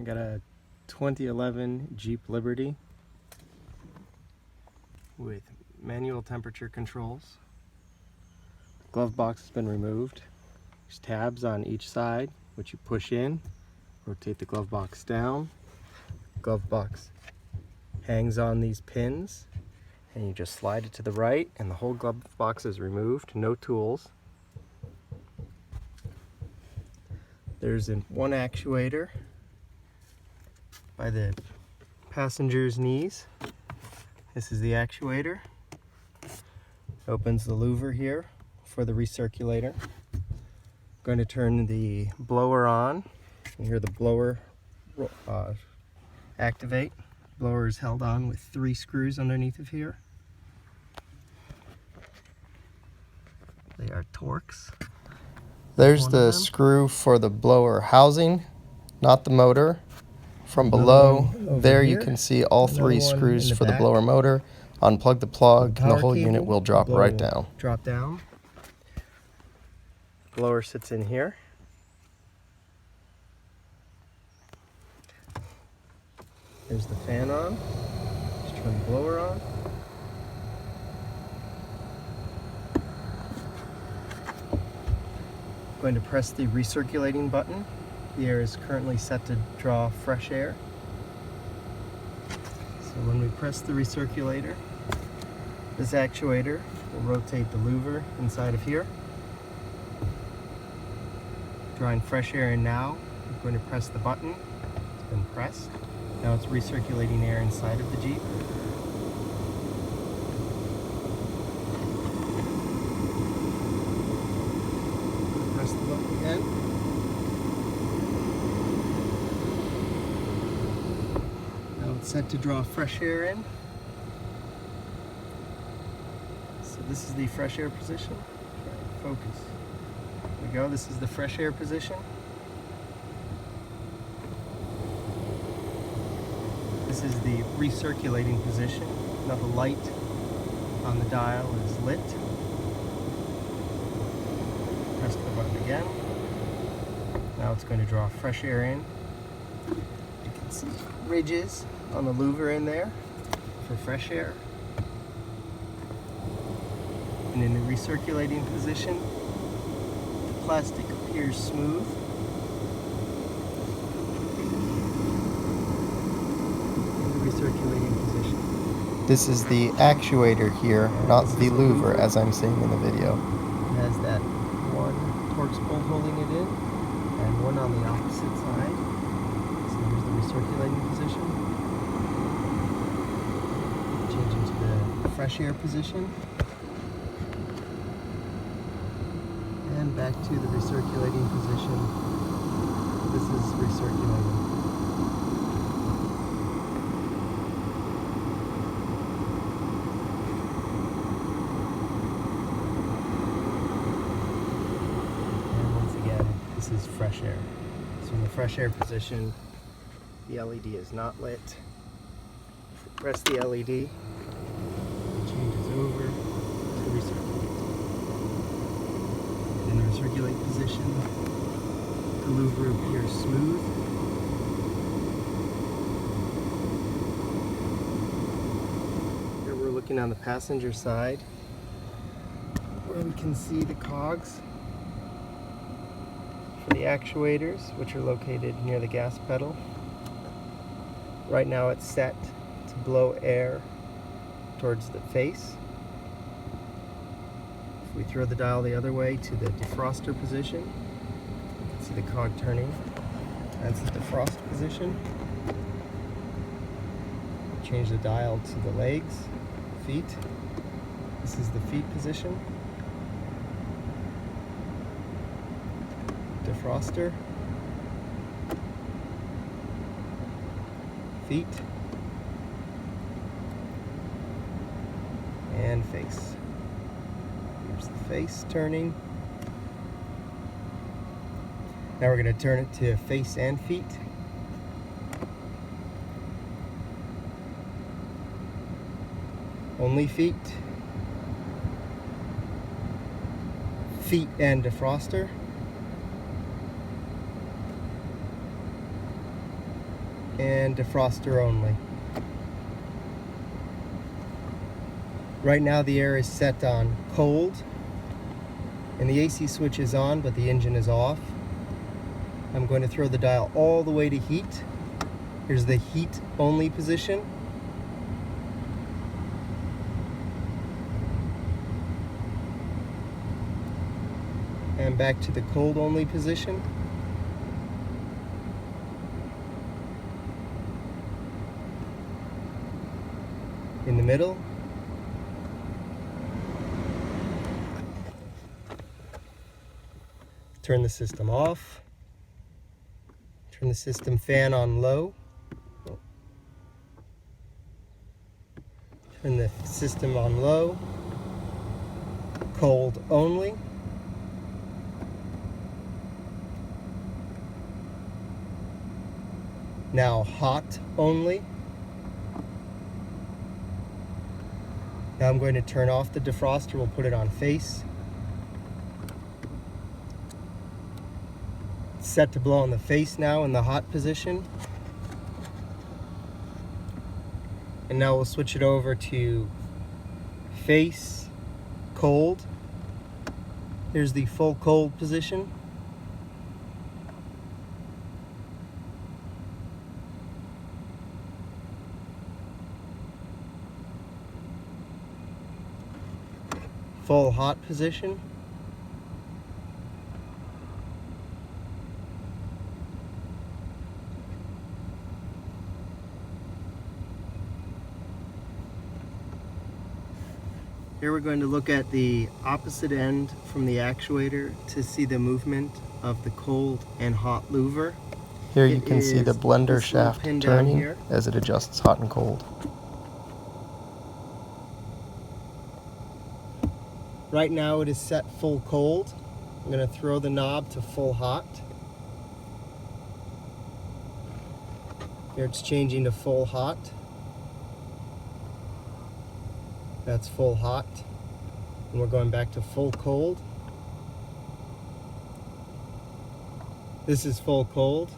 I got a 2011 Jeep Liberty with manual temperature controls. Glove box has been removed. There's tabs on each side which you push in, rotate the glove box down. Glove box hangs on these pins and you just slide it to the right and the whole glove box is removed, no tools. There's one actuator by the passenger's knees. This is the actuator. Opens the louver here for the recirculator. I'm going to turn the blower on. You hear the blower activate. Blower is held on with 3 screws underneath of here. They are Torx. There's the screw for the blower housing, not the motor. From below there you can see all 3 screws for the blower motor. Unplug the plug and the whole unit will drop right down. Drop down. Blower sits in here. There's the fan on. Just turn the blower on. Going to press the recirculating button. The air is currently set to draw fresh air. So when we press the recirculator, this actuator will rotate the louver inside of here. Drawing fresh air in now. I'm going to press the button. It's been pressed. Now it's recirculating air inside of the Jeep. Press the button again. Now it's set to draw fresh air in. So this is the fresh air position. Focus. There we go. This is the fresh air position. This is the recirculating position. Now the light on the dial is lit. Press the button again. Now it's going to draw fresh air in. You can see ridges on the louver in there for fresh air. And in the recirculating position, the plastic appears smooth. Recirculating position. This is the actuator here, not the louver as I'm seeing in the video. It has that one Torx bolt holding it in and one on the opposite side. So here's the recirculating position. Changing to the fresh air position. And back to the recirculating position. This is recirculating. This is fresh air. So in the fresh air position, the LED is not lit. If we press the LED, it changes over to recirculate. In the recirculate position, the louver appears smooth. Here we're looking on the passenger side, where we can see the cogs for the actuators, which are located near the gas pedal. Right now it's set to blow air towards the face. If we throw the dial the other way to the defroster position, you can see the cog turning. That's the defrost position. Change the dial to the legs, feet. This is the feet position. Defroster, feet, and face. Here's the face turning. Now we're going to turn it to face and feet. Only feet. Feet and defroster. and defroster only. Right now the air is set on cold and the AC switch is on, but the engine is off. I'm going to throw the dial all the way to heat. Here's the heat only position. And back to the cold only position. In the middle. Turn the system off. Turn the system fan on low. Turn the system on low. Cold only. Now hot only. Now I'm going to turn off the defroster. We'll put it on face. It's set to blow on the face now in the hot position. And now we'll switch it over to face cold. Here's the full cold position. Full hot position. Here we're going to look at the opposite end from the actuator to see the movement of the cold and hot louver. Here you can see the blender shaft turning as it adjusts hot and cold. Right now it is set full cold. I'm going to throw the knob to full hot. Here it's changing to full hot. That's full hot. And we're going back to full cold. This is full cold.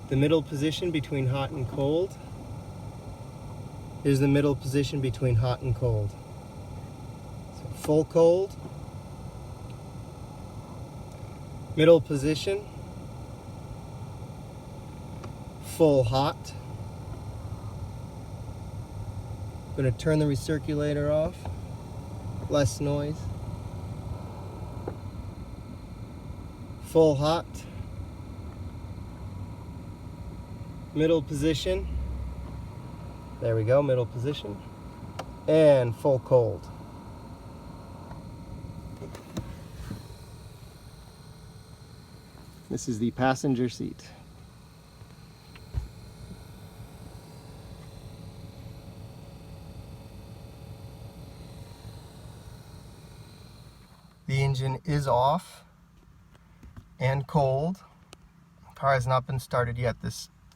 The middle position between hot and cold. Here's the middle position between hot and cold. So full cold. Middle position. Full hot. I'm going to turn the recirculator off. Less noise. Full hot. Middle position. There we go, middle position. And full cold. This is the passenger seat. The engine is off and cold. The car has not been started yet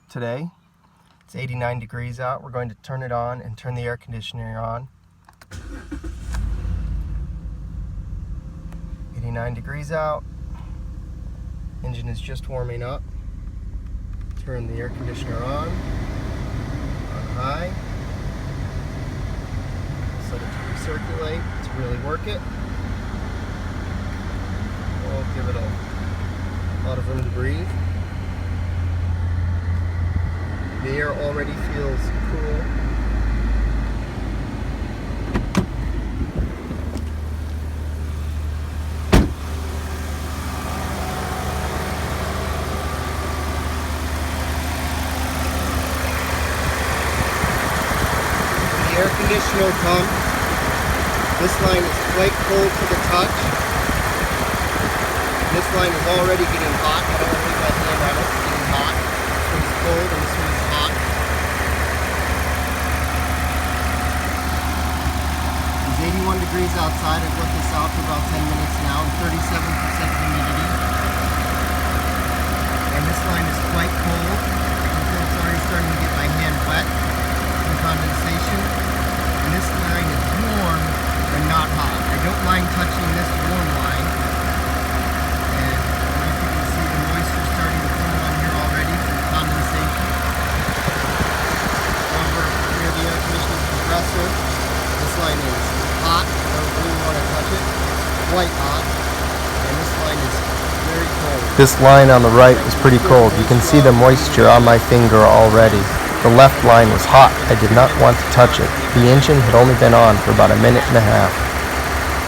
today. It's 89 degrees out. We're going to turn it on and turn the air conditioner on. 89 degrees out. Engine is just warming up. Turn the air conditioner on high. Set it to recirculate to really work it. We'll give it a lot of room to breathe. The air already feels cool. The air conditioner pump. This line is quite cold to the touch. This line is already getting hot. I don't want to leave my hand on it. It's getting hot. This one is cold and this one is hot. It's 81 degrees outside. I've left this out for about 10 minutes now and 37% humidity. And this line is quite cold. I can feel it's already starting to get my hand wet. Some condensation. And this line is warm but not hot. I don't mind touching this warm line. quite hot, and this line is very cold. This line on the right was pretty cold. You can see the moisture on my finger already. The left line was hot. I did not want to touch it. The engine had only been on for about a minute and a half.